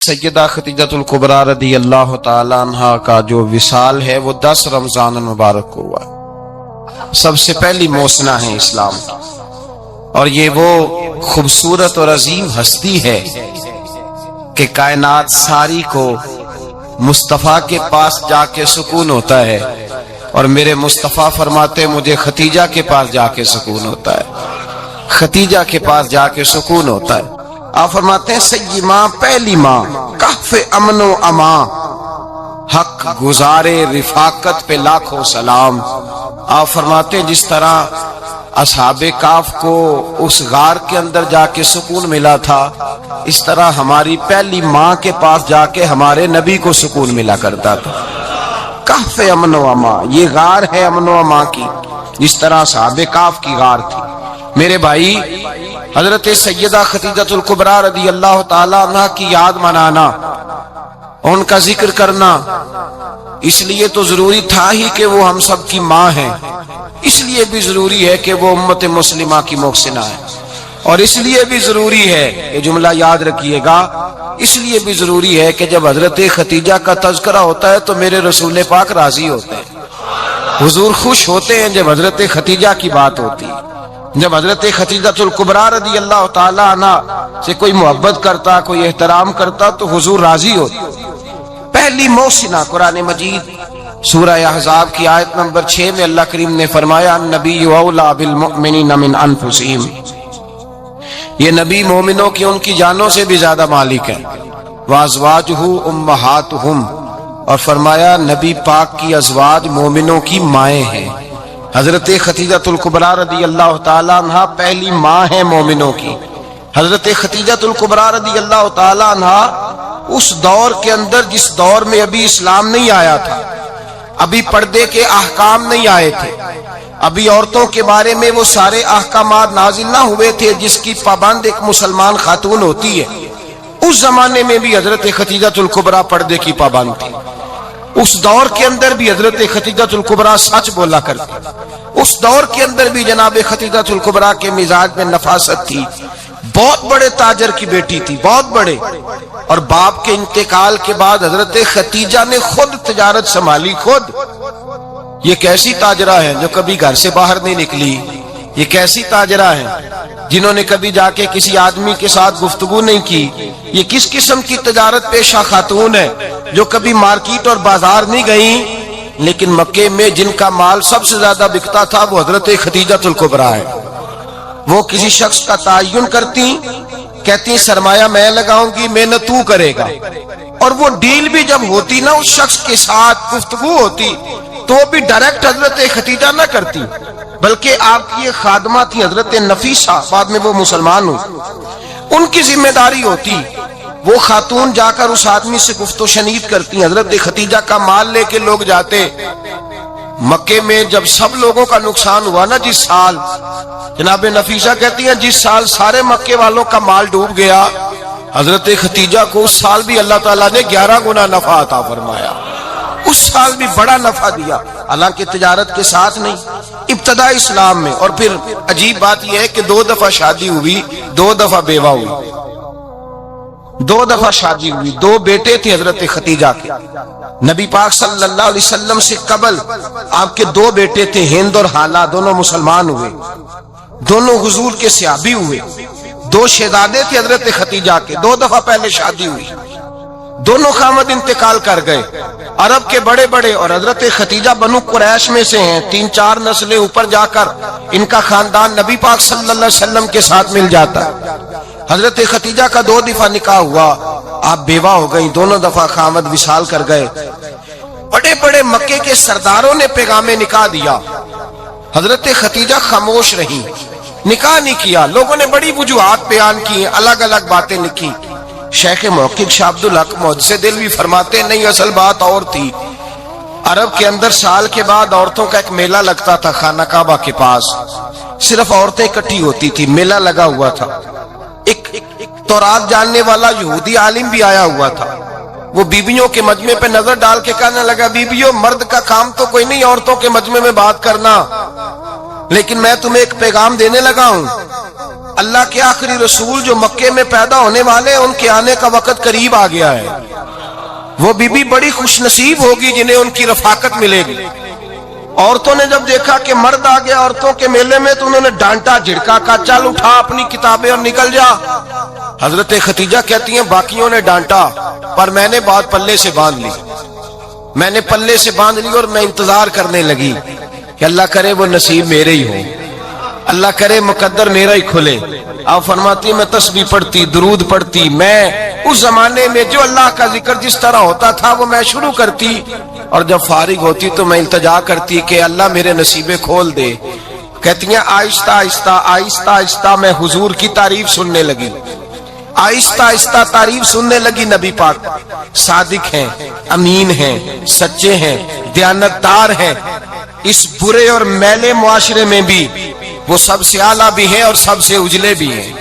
سیدہ خدیجۃ الکبریٰ رضی اللہ تعالی عنہا کا جو وصال ہے وہ 10 رمضان المبارک کو ہوا. سب سے پہلی موسنا ہے اسلام، اور یہ وہ خوبصورت اور عظیم ہستی ہے کہ کائنات ساری کو مصطفیٰ کے پاس جا کے سکون ہوتا ہے، اور میرے مصطفیٰ فرماتے مجھے ختیجہ کے پاس جا کے سکون ہوتا ہے، ختیجہ کے پاس جا کے سکون ہوتا ہے. آپ فرماتے ہیں سیدی ماں، پہلی ماں، کہف امن و امان، حق گزارے رفاقت پہ لاکھوں سلام. آپ فرماتے ہیں جس طرح اصحاب کہف کو اس غار کے اندر جا کے سکون ملا تھا، اس طرح ہماری پہلی ماں کے پاس جا کے ہمارے نبی کو سکون ملا کرتا تھا. کہف امن و امان، یہ غار ہے امن و امان کی، جس طرح اصحاب کہف کی غار تھی. میرے بھائی، حضرت سیدہ خدیجۃ الکبریٰ رضی اللہ تعالی عنہ کی یاد منانا، ان کا ذکر کرنا اس لیے تو ضروری تھا ہی کہ وہ ہم سب کی ماں ہیں، اس لیے بھی ضروری ہے کہ وہ امت مسلمہ کی محسنہ ہے، اور اس لیے بھی ضروری ہے، یہ جملہ یاد رکھیے گا، اس لیے بھی ضروری ہے کہ جب حضرت ختیجہ کا تذکرہ ہوتا ہے تو میرے رسول پاک راضی ہوتے ہیں، حضور خوش ہوتے ہیں جب حضرت ختیجہ کی بات ہوتی ہے. جب حضرت خدیجۃ الکبریٰ رضی اللہ تعالی عنہ سے کوئی محبت کرتا، کوئی احترام کرتا تو حضور راضی ہوتے. پہلی موسنہ قرآن مجید سورہ احزاب کی آیت نمبر 6 میں اللہ کریم نے فرمایا النبی اولیٰ بالمؤمنین من انفسہم، یہ نبی مومنوں کی ان کی جانوں سے بھی زیادہ مالک ہے. وازواجہ امہاتہم، اور فرمایا نبی پاک کی ازواج مومنوں کی مائیں ہیں. حضرت خدیجۃ الکبریٰ رضی اللہ تعالی عنہ پہلی ماں ہے مومنوں کی. حضرت خدیجۃ الکبریٰ رضی اللہ تعالی عنہ اس دور کے اندر جس دور میں ابھی اسلام نہیں آیا تھا، ابھی پردے کے احکام نہیں آئے تھے، ابھی عورتوں کے بارے میں وہ سارے احکامات نازل نہ ہوئے تھے جس کی پابند ایک مسلمان خاتون ہوتی ہے. اس زمانے میں بھی حضرت خدیجۃ الکبریٰ پردے کی پابند تھی. اس دور کے اندر بھی حضرت خدیجۃ الکبریٰ سچ بولا کرتی. اس دور کے اندر بھی جناب خدیجۃ الکبریٰ کے مزاج میں نفاست تھی. بہت بڑے تاجر کی بیٹی تھی، بہت بڑے، اور باپ کے انتقال کے بعد حضرت خدیجہ نے خود تجارت سنبھالی. خود. یہ کیسی تاجرہ ہیں جو کبھی گھر سے باہر نہیں نکلی؟ یہ کیسی تاجرہ ہیں جنہوں نے کبھی جا کے کسی آدمی کے ساتھ گفتگو نہیں کی؟ یہ کس قسم کی تجارت پیشہ خاتون ہے جو کبھی مارکیٹ اور بازار نہیں گئیں؟ لیکن مکے میں جن کا مال سب سے زیادہ بکتا تھا وہ حضرت خدیجۃ الکبریٰ ہے. وہ کسی شخص کا تعین کرتی، کہتی سرمایہ میں لگاؤں گی، محنت تو کرے گا، اور وہ ڈیل بھی جب ہوتی نا، اس شخص کے ساتھ گفتگو ہوتی تو وہ بھی ڈائریکٹ حضرت خدیجہ نہ کرتی، بلکہ آپ کی ایک خادمہ تھی حضرت نفیسہ، بعد میں وہ مسلمان ہوئی، ان کی ذمہ داری ہوتی. وہ خاتون جا کر اس آدمی سے گفت و شنید کرتی. حضرت خدیجہ کا مال لے کے لوگ جاتے. مکے میں جب سب لوگوں کا نقصان ہوا نا، جس سال، جناب نفیسہ کہتی ہیں جس سال سارے مکے والوں کا مال ڈوب گیا، حضرت خدیجہ کو اس سال بھی اللہ تعالیٰ نے 11 گنا نفع عطا فرمایا. اس سال بھی بڑا نفع دیا، حالانکہ تجارت کے ساتھ نہیں، ابتدا اسلام میں. اور پھر عجیب بات یہ ہے کہ 2 دفعہ شادی ہوئی، 2 دفعہ بیوہ ہوئی، 2 دفعہ شادی ہوئی. 2 بیٹے تھے حضرت خدیجہ کے. نبی پاک صلی اللہ علیہ وسلم سے قبل آپ کے 2 بیٹے تھے، ہند اور حالہ، دونوں مسلمان ہوئے، دونوں حضور کے صحابی ہوئے. 2 شہزادے تھے حضرت خدیجہ کے، 2 دفعہ پہلے شادی ہوئی. دونوں خامد انتقال کر گئے، عرب کے بڑے بڑے، اور حضرت خدیجہ بنو قریش میں سے ہیں. 3-4 نسلیں اوپر جا کر ان کا خاندان نبی پاک صلی اللہ علیہ وسلم کے ساتھ مل جاتا ہے. حضرت خدیجہ کا 2 دفعہ نکاح ہوا، آپ بیوہ ہو گئی، دونوں دفعہ خامد وصال کر گئے. بڑے بڑے مکے کے سرداروں نے پیغام نکاح دیا، حضرت خدیجہ خاموش رہی، نکاح نہیں کیا. لوگوں نے بڑی وجوہات بیان کی، الگ الگ باتیں لکھی. شیخ محقق شاہ عبدالحق محدث دہلوی فرماتے نہیں، اصل بات اور تھی. عرب کے اندر سال کے بعد عورتوں کا ایک میلہ لگتا تھا خانہ کعبہ کے پاس، صرف عورتیں اکٹھی ہوتی تھی، میلہ لگا ہوا تھا. ایک تورات جاننے والا یہودی عالم بھی آیا ہوا تھا. وہ بیویوں کے مجمع پہ نظر ڈال کے کہنے لگا بیویوں، مرد کا کام تو کوئی نہیں عورتوں کے مجمع میں بات کرنا، لیکن میں تمہیں ایک پیغام دینے لگا ہوں. اللہ کے آخری رسول جو مکے میں پیدا ہونے والے ان کے آنے کا وقت قریب آ گیا ہے. وہ بی بی بڑی خوش نصیب ہوگی جنہیں ان کی رفاقت ملے گی. عورتوں نے جب دیکھا کہ مرد آ گیا عورتوں کے میلے میں تو انہوں نے ڈانٹا جھڑکا کہا چل اٹھا اپنی کتابیں اور نکل جا. حضرت خدیجہ کہتی ہیں باقیوں نے ڈانٹا پر میں نے بات پلے سے باندھ لی. میں نے پلے سے باندھ لی اور میں انتظار کرنے لگی کہ اللہ کرے وہ نصیب میرے ہی ہو, اللہ کرے مقدر میرا ہی کھلے. آپ فرماتی میں تسبیح پڑھتی درود پڑھتی, میں اس زمانے میں جو اللہ کا ذکر جس طرح ہوتا تھا وہ میں شروع کرتی اور جب فارغ ہوتی تو میں التجا کرتی کہ اللہ میرے نصیبے کھول دے. کہتی ہیں آہستہ آہستہ آہستہ آہستہ میں حضور کی تعریف سننے لگی, آہستہ آہستہ تعریف سننے لگی. نبی پاک صادق ہیں, امین ہیں, سچے ہیں, دیانتدار ہیں. اس برے اور میلے معاشرے میں بھی وہ سب سے اعلیٰ بھی ہیں اور سب سے اجلے بھی ہیں,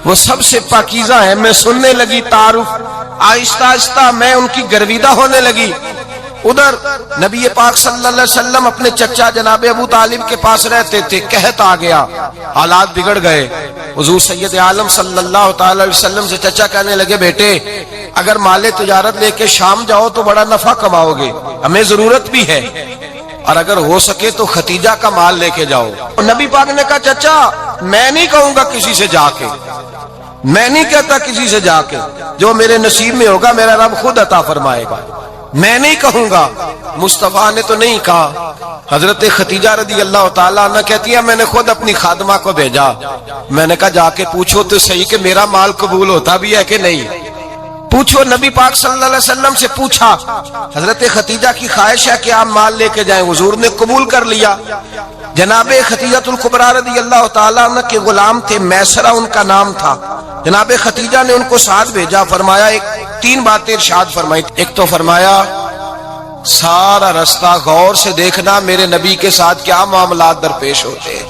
وہ سب سے پاکیزہ ہیں. میں سننے لگی تعارف, آہستہ آہستہ میں ان کی گرویدہ ہونے لگی. ادھر نبی پاک صلی اللہ علیہ وسلم اپنے چچا جناب ابو طالب کے پاس رہتے تھے. قحط آ گیا, حالات بگڑ گئے. حضور سید عالم صلی اللہ تعالی علیہ وسلم سے چچا کہنے لگے بیٹے اگر مال تجارت لے کے شام جاؤ تو بڑا نفع کماؤ گے, ہمیں ضرورت بھی ہے, اور اگر ہو سکے تو ختیجہ کا مال لے کے جاؤ. اور نبی پاک نے کہا چچا میں نہیں کہوں گا کسی سے جا کے, میں نہیں کہتا کسی سے جا کے, جو میرے نصیب میں ہوگا میرا رب خود عطا فرمائے گا, میں نہیں کہوں گا. مصطفیٰ نے تو نہیں کہا. حضرت خدیجہ رضی اللہ تعالیٰ عنہ کہتی ہے میں نے خود اپنی خادمہ کو بھیجا, میں نے کہا جا کے پوچھو تو صحیح کہ میرا مال قبول ہوتا بھی ہے کہ نہیں, پوچھو. نبی پاک صلی اللہ علیہ وسلم سے پوچھا. حضرت خدیجہ کی خواہش ہے کہ آپ مال لے کے جائیں, حضور نے قبول کر لیا. جناب خدیجہ الکبریٰ رضی اللہ تعالیٰ عنہ کے غلام تھے, میسرہ ان کا نام تھا. جناب خدیجہ نے ان کو ساتھ بھیجا. فرمایا تین باتیں ارشاد فرمائی. ایک تو فرمایا سارا رستہ غور سے دیکھنا میرے نبی کے ساتھ کیا معاملات درپیش ہوتے ہیں.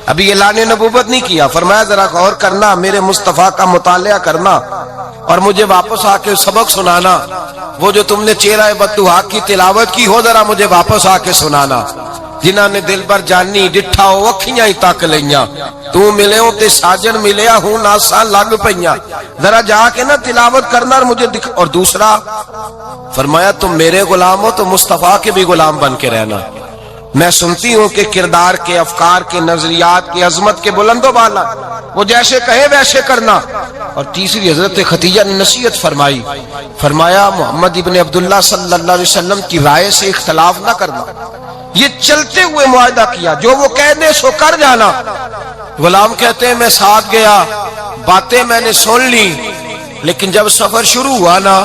ابھی اعلان نبوت نہیں کیا, فرمایا ذرا غور کرنا, میرے مصطفیٰ کا مطالعہ کرنا اور مجھے واپس آ کے سبق سنانا. وہ جو تم نے چہرہ بددعا کی تلاوت کی ہو ذرا مجھے واپس آ کے سنانا. جنہاں نے دل بر جانی ڈٹھا ہو اکھیاں ہی تک لیاں, تو ملے ہو تے ساجن ملیا ہوں ناساں لگ پئیاں, ذرا جا کے نا تلاوت کرنا اور مجھے اور دوسرا فرمایا تم میرے غلام ہو تو مصطفیٰ کے بھی غلام بن کے رہنا. میں سنتی ہوں کہ کردار کے, افکار کے, نظریات کے, عظمت کے بلند و بالا, وہ جیسے کہے ویسے کرنا. اور تیسری حضرت خدیجہ نے نصیحت فرمائی. فرمایا محمد ابن عبداللہ صلی اللہ علیہ وسلم کی رائے سے اختلاف نہ کرنا. یہ چلتے ہوئے معاہدہ کیا, جو وہ کہہ دے سو کر جانا. غلام کہتے ہیں میں ساتھ گیا, باتیں میں نے سن لی, لیکن جب سفر شروع ہوا نا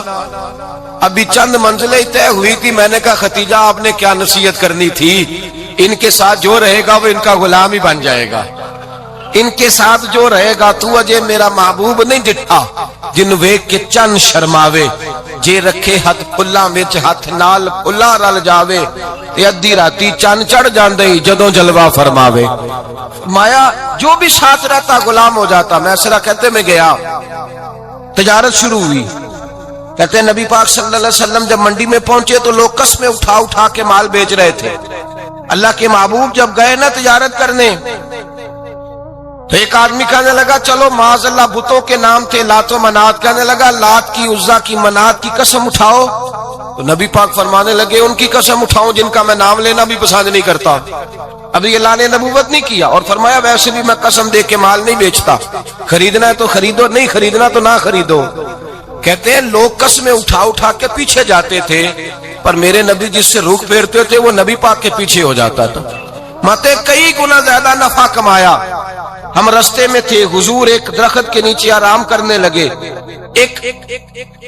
ابھی چند منزلیں طے ہوئی تھی. میں نے کہا خدیجہ آپ نے کیا نصیحت کرنی تھی, ان کے ساتھ جو رہے گا وہ ان کا غلام ہی بن جائے گا, ان کے ساتھ جو رہے گا. تو اجے میرا محبوب نہیں ڈٹھا جن ویکھ کے چن شرماوے, جے رکھے ہاتھ پھلاں وچ ہاتھ نال پھلاں رل جاوے, تے ادھی راتی چن چڑھ جاندے جدوں جلوہ فرماوے. فرمایا جو بھی ساتھ رہتا غلام ہو جاتا. میسرہ کہتے میں گیا, تجارت شروع ہوئی. کہتے ہیں نبی پاک صلی اللہ علیہ وسلم جب منڈی میں پہنچے تو لوگ قسمیں اٹھا اٹھا کے مال بیچ رہے تھے. اللہ کے محبوب جب گئے نا تجارت کرنے تو ایک آدمی کہنے لگا چلو معاذ اللہ بتوں کے نام تھے لات و منات, کہنے لگا لات کی, عزا کی, منات کی قسم اٹھاؤ. تو نبی پاک فرمانے لگے ان کی قسم اٹھاؤں جن کا میں نام لینا بھی پسند نہیں کرتا. ابھی اعلان نبوت نہیں کیا. اور فرمایا ویسے بھی میں قسم دے کے مال نہیں بیچتا, خریدنا ہے تو خریدو, نہیں خریدنا تو نہ خریدو. کہتے ہیں لوگ قسمیں اٹھا اٹھا کے پیچھے جاتے تھے, پر میرے نبی جس سے رخ پھیرتے تھے وہ نبی پاک کے پیچھے ہو جاتا تھا. ماتے کئی گنا زیادہ نفع کمایا. ہم رستے میں تھے, حضور ایک درخت کے نیچے آرام کرنے لگے. ایک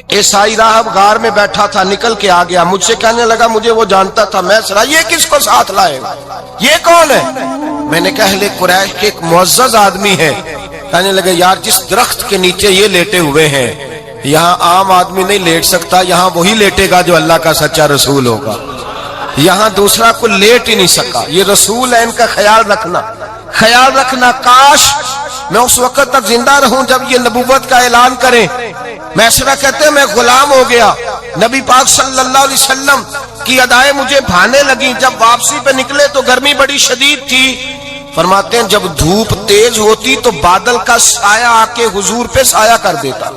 عیسائی راہب غار میں بیٹھا تھا, نکل کے آ گیا. مجھ سے کہنے لگا مجھے وہ جانتا تھا. میں سرا یہ کس کو ساتھ لائے, یہ کون ہے؟ میں نے کہا اہل قریش کے ایک معزز آدمی ہے. کہنے لگے یار جس درخت کے نیچے یہ لیٹے ہوئے ہیں یہاں عام آدمی نہیں لیٹ سکتا, یہاں وہی لیٹے گا جو اللہ کا سچا رسول ہوگا, یہاں دوسرا کو لیٹ ہی نہیں سکا. یہ رسول ہے, ان کا خیال رکھنا, خیال رکھنا. کاش میں اس وقت تک زندہ رہوں جب یہ نبوت کا اعلان کریں. میسرہ کہتے ہیں میں غلام ہو گیا. نبی پاک صلی اللہ علیہ وسلم کی ادائیں مجھے بھانے لگیں. جب واپسی پہ نکلے تو گرمی بڑی شدید تھی, فرماتے ہیں جب دھوپ تیز ہوتی تو بادل کا سایہ آ کے حضور پہ سایہ کر دیتا،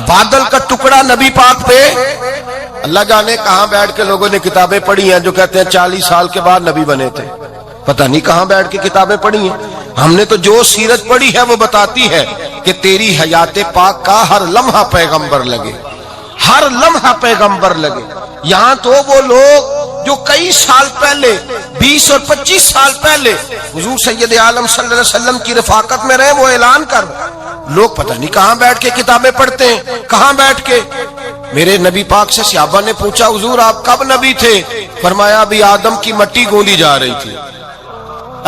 بادل کا ٹکڑا نبی پاک پہ۔ اللہ جانے کہاں بیٹھ کے لوگوں نے کتابیں پڑھی ہیں جو کہتے ہیں 40 سال کے بعد نبی بنے تھے، پتہ نہیں کہاں بیٹھ کے کتابیں پڑھی ہیں۔ ہم نے تو جو سیرت پڑھی ہے وہ بتاتی ہے کہ تیری حیات پاک کا ہر لمحہ پیغمبر لگے، ہر لمحہ پیغمبر لگے۔ یہاں تو وہ لوگ جو کئی سال پہلے 20 اور 25 سال پہلے حضور سید عالم صلی اللہ علیہ وسلم کی رفاقت میں رہے وہ اعلان کر، لوگ پتہ نہیں کہاں بیٹھ کے کتابیں پڑھتے ہیں، کہاں بیٹھ کے۔ میرے نبی پاک سے صحابہ نے پوچھا حضور آپ کب نبی تھے؟ فرمایا ابھی آدم کی مٹی گوندی جا رہی تھی،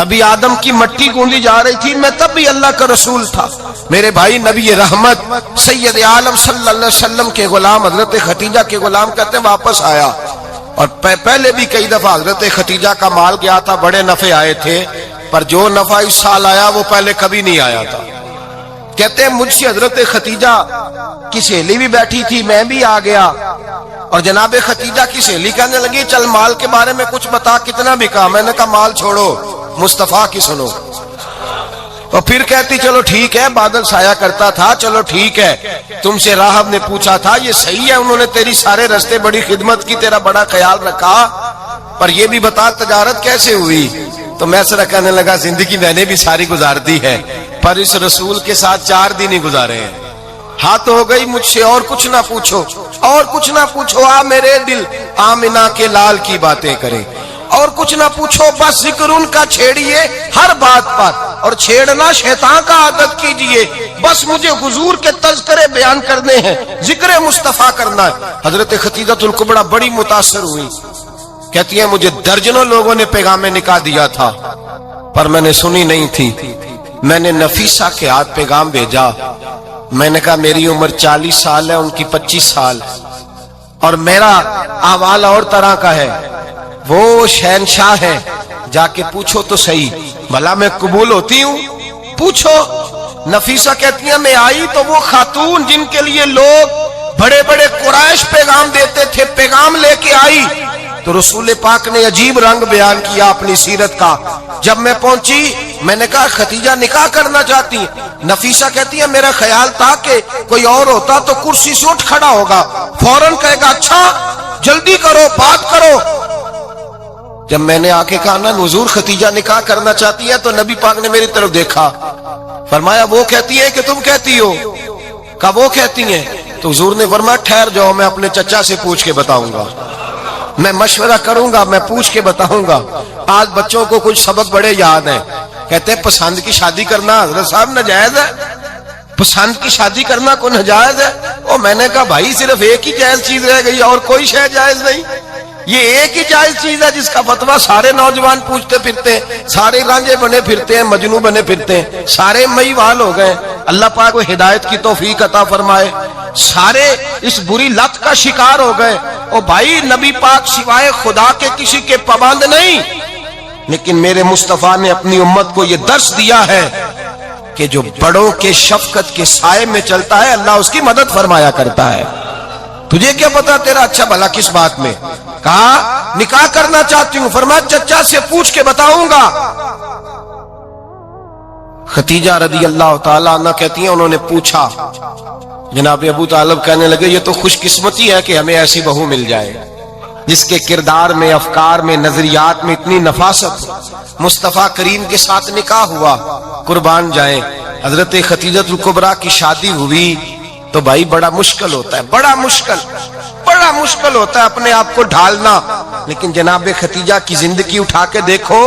ابھی آدم کی مٹی گوندی جا رہی تھی، میں تب بھی اللہ کا رسول تھا۔ میرے بھائی نبی رحمت سید عالم صلی اللہ علیہ وسلم کے غلام حضرت ختیجہ کے غلام کہتے ہیں واپس آیا، اور پہلے بھی کئی دفعہ حضرت ختیجہ کا مال گیا تھا، بڑے نفع آئے تھے، پر جو نفع اس سال آیا وہ پہلے کبھی نہیں آیا تھا۔ کہتے ہیں مجھ سے حضرت ختیجہ کی سہیلی بھی بیٹھی تھی، میں بھی آ گیا، اور جناب ختیجہ کی سہیلی کہنے لگی چل مال کے بارے میں کچھ بتا کتنا بکا؟ میں نے کہا مال چھوڑو مصطفیٰ کی سنو۔ اور پھر کہتی چلو ٹھیک ہے بادل سایہ کرتا تھا، چلو ٹھیک ہے، تم سے راہب نے پوچھا تھا یہ صحیح ہے، انہوں نے تیری سارے رستے بڑی خدمت کی، تیرا بڑا خیال رکھا، پر یہ بھی بتا تجارت کیسے ہوئی؟ تو میں سر کہنے لگا زندگی میں نے بھی ساری گزار دی ہے، پر اس رسول کے ساتھ 4 دن ہی گزارے ہیں۔ ہاتھ ہو گئی مجھ سے اور کچھ نہ پوچھو، اور کچھ نہ پوچھو، آ میرے دل آمنہ کے لال کی باتیں کرے، اور کچھ نہ پوچھو، بس ذکر ان کا چھیڑیے ہر بات پر، اور چھیڑنا شیطان کا عادت کیجئے، بس مجھے حضور کے تذکرے بیان کرنے ہیں، ذکر مصطفیٰ کرنا ہے۔ حضرت ختیجہ الکبریٰ بڑی متاثر ہوئی، کہتی ہیں مجھے درجنوں لوگوں نے پیغام نکاح دیا تھا پر میں نے سنی نہیں تھی، میں نے نفیسہ کے ہاتھ پیغام بھیجا، میں نے کہا میری عمر 40 سال ہے، ان کی 25 سال، اور میرا احوال اور طرح کا ہے، وہ شہنشاہ ہے، جا کے پوچھو تو صحیح بھلا میں قبول ہوتی ہوں، پوچھو۔ نفیسہ کہتی ہیں میں آئی تو وہ خاتون جن کے لیے لوگ بڑے بڑے قریش پیغام دیتے تھے پیغام لے کے آئی، تو رسول پاک نے عجیب رنگ بیان کیا اپنی سیرت کا۔ جب میں پہنچی میں نے کہا ختیجہ نکاح کرنا چاہتی ہیں؟ نفیسہ کہتی ہے میرا خیال تھا کہ کوئی اور ہوتا تو کرسی سے اٹھ کھڑا ہوگا، فوراً کہے گا اچھا جلدی کرو بات کرو۔ جب میں نے آ کے کہا نا حضور ختیجہ نکاح کرنا چاہتی ہے، تو نبی پاک نے میری طرف دیکھا، فرمایا وہ کہتی ہے کہ تم کہتی ہو؟ کہا وہ کہتی ہیں، تو حضور نے فرمایا ٹھہر جاؤ میں اپنے چچا سے پوچھ کے بتاؤں گا، میں مشورہ کروں گا، میں پوچھ کے بتاؤں گا۔ آج بچوں کو کچھ سبق بڑے یاد ہیں، کہتے ہیں پسند کی شادی کرنا حضرت صاحب ناجائز ہے، پسند کی شادی کرنا کوئی ناجائز ہے؟ اور میں نے کہا بھائی صرف ایک ہی جائز چیز رہ گئی اور کوئی شے جائز نہیں، یہ ایک ہی جائز چیز ہے جس کا فتویٰ سارے نوجوان پوچھتے پھرتے ہیں، سارے رانجے بنے پھرتے ہیں، مجنوں بنے پھرتے ہیں، سارے مئی وال ہو گئے۔ اللہ پاک کو ہدایت کی توفیق عطا فرمائے، سارے اس بری لت کا شکار ہو گئے۔ او بھائی نبی پاک سوائے خدا کے کسی کے پابند نہیں، لیکن میرے مصطفیٰ نے اپنی امت کو یہ درس دیا ہے کہ جو بڑوں کے شفقت کے سائے میں چلتا ہے اللہ اس کی مدد فرمایا کرتا ہے۔ تجھے کیا پتا تیرا اچھا بھلا کس بات میں؟ کہا نکاح کرنا چاہتی ہوں، فرمایا چچا سے پوچھ کے بتاؤں گا۔ ختیجہ رضی اللہ تعالیٰ عنہ کہتی ہیں انہوں نے پوچھا، جناب ابو طالب کہنے لگے یہ تو خوش قسمتی ہے کہ ہمیں ایسی بہو مل جائے جس کے کردار میں، افکار میں، نظریات میں اتنی نفاست ہو۔ مصطفیٰ کریم کے ساتھ نکاح ہوا، قربان جائیں۔ حضرت ختیجہ الکبریٰ کی شادی ہوئی تو بھائی بڑا مشکل ہوتا ہے، بڑا مشکل ہوتا ہے اپنے آپ کو ڈھالنا، لیکن جناب ختیجہ کی زندگی اٹھا کے دیکھو،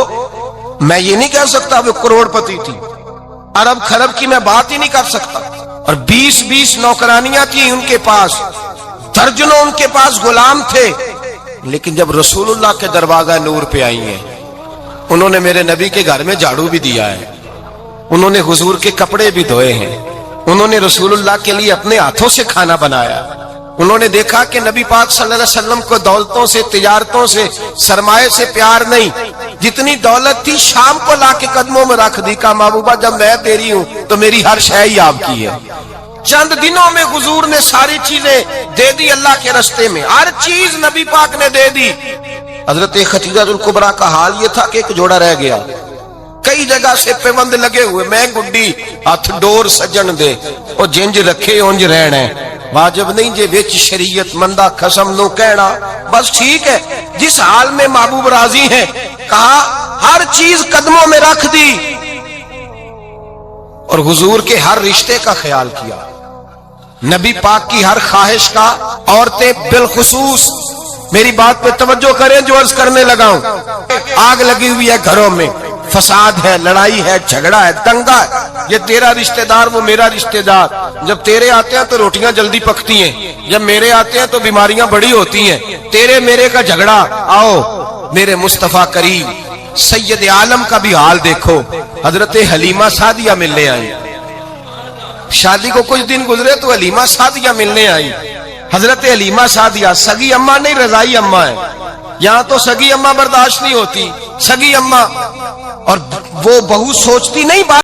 میں یہ نہیں کہہ سکتا وہ کروڑ پتی تھی، ارب خرب کی میں بات ہی نہیں کر سکتا، اور 20 نوکرانیاں تھیں ان کے پاس، درجنوں ان کے پاس غلام تھے، لیکن جب رسول اللہ کے دروازہ نور پہ آئی ہیں، انہوں نے میرے نبی کے گھر میں جھاڑو بھی دیا ہے، انہوں نے حضور کے کپڑے بھی دھوئے ہیں، انہوں نے رسول اللہ کے لیے اپنے ہاتھوں سے کھانا بنایا، انہوں نے دیکھا کہ نبی پاک صلی اللہ علیہ وسلم کو دولتوں سے، تجارتوں سے، سرمایے سے پیار نہیں، جتنی دولت تھی شام کو لا کے قدموں میں رکھ دی، کہا محبوبہ جب میں دے رہی ہوں تو میری ہر شے ہی آپ کی ہے۔ چند دنوں میں حضور نے ساری چیزیں دے دی اللہ کے رستے میں، ہر چیز نبی پاک نے دے دی۔ حضرت ختیجہ الکبریٰ کا حال یہ تھا کہ ایک جوڑا رہ گیا، کئی جگہ سے پیوند لگے ہوئے، میں گڈی ہاتھ ڈور سجن دے او جنج رکھے اونج رہنا ہے، واجب نہیں جے وچ شریعت مندہ قسم نو کہنا، بس ٹھیک ہے جس حال میں محبوب راضی ہیں، کہا ہر چیز قدموں میں رکھ دی اور حضور کے ہر رشتے کا خیال کیا، نبی پاک کی ہر خواہش کا، عورتیں بالخصوص میری بات پہ توجہ کریں جو عرض کرنے لگا ہوں، آگ لگی ہوئی ہے گھروں میں، فساد ہے، لڑائی ہے، جھگڑا ہے، دنگا ہے، یہ تیرا رشتہ دار وہ میرا رشتہ دار، جب تیرے آتے ہیں تو روٹیاں جلدی پکتی ہیں، جب میرے آتے ہیں تو بیماریاں بڑی ہوتی ہیں، تیرے میرے کا جھگڑا، آؤ میرے مصطفیٰ کریم سید عالم کا بھی حال دیکھو، حضرت حلیمہ سعدیہ ملنے آئی، شادی کو کچھ دن گزرے تو حلیمہ سعدیہ ملنے آئی، حضرت حلیمہ سعدیہ سگی اماں نہیں رضائی اماں ہے، یہاں تو سگی اماں برداشت نہیں ہوتی، سگی اماں، اور وہ بہو سوچتی نہیں بات